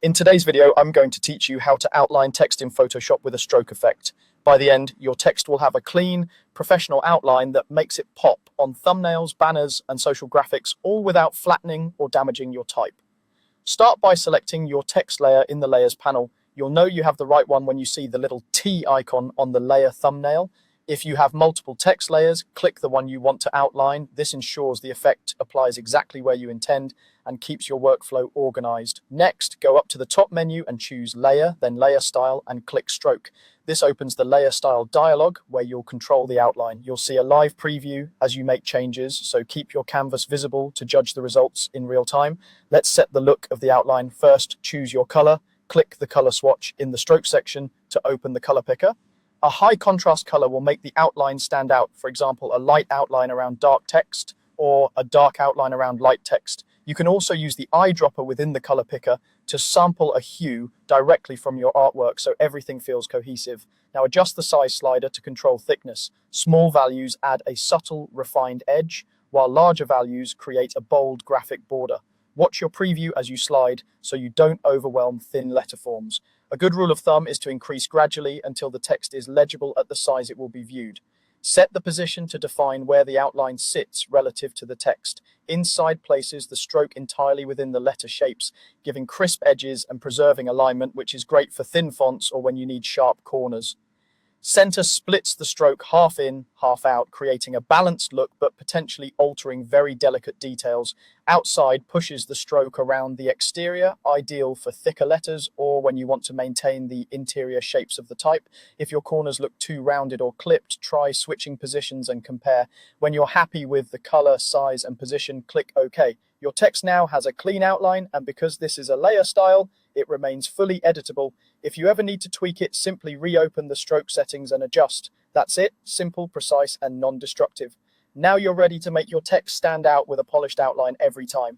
In today's video, I'm going to teach you how to outline text in Photoshop with a stroke effect. By the end, your text will have a clean, professional outline that makes it pop on thumbnails, banners, and social graphics, all without flattening or damaging your type. Start by selecting your text layer in the Layers panel. You'll know you have the right one when you see the little T icon on the layer thumbnail. If you have multiple text layers, click the one you want to outline. This ensures the effect applies exactly where you intend and keeps your workflow organized. Next, go up to the top menu and choose Layer, then Layer Style, and click Stroke. This opens the Layer Style dialog where you'll control the outline. You'll see a live preview as you make changes, so keep your canvas visible to judge the results in real time. Let's set the look of the outline. First, choose your color. Click the color swatch in the stroke section to open the color picker. A high contrast color will make the outline stand out. For example, a light outline around dark text or a dark outline around light text. You can also use the eyedropper within the color picker to sample a hue directly from your artwork so everything feels cohesive. Now adjust the size slider to control thickness. Small values add a subtle, refined edge, while larger values create a bold graphic border. Watch your preview as you slide so you don't overwhelm thin letter forms. A good rule of thumb is to increase gradually until the text is legible at the size it will be viewed. Set the position to define where the outline sits relative to the text. Inside places the stroke entirely within the letter shapes, giving crisp edges and preserving alignment, which is great for thin fonts or when you need sharp corners. Center splits the stroke half in, half out, creating a balanced look but potentially altering very delicate details. Outside pushes the stroke around the exterior, ideal for thicker letters or when you want to maintain the interior shapes of the type. If your corners look too rounded or clipped, try switching positions and compare. When you're happy with the color, size, and position, click OK. Your text now has a clean outline, and because this is a layer style, it remains fully editable. If you ever need to tweak it, simply reopen the stroke settings and adjust. That's it, simple, precise, and non-destructive. Now you're ready to make your text stand out with a polished outline every time.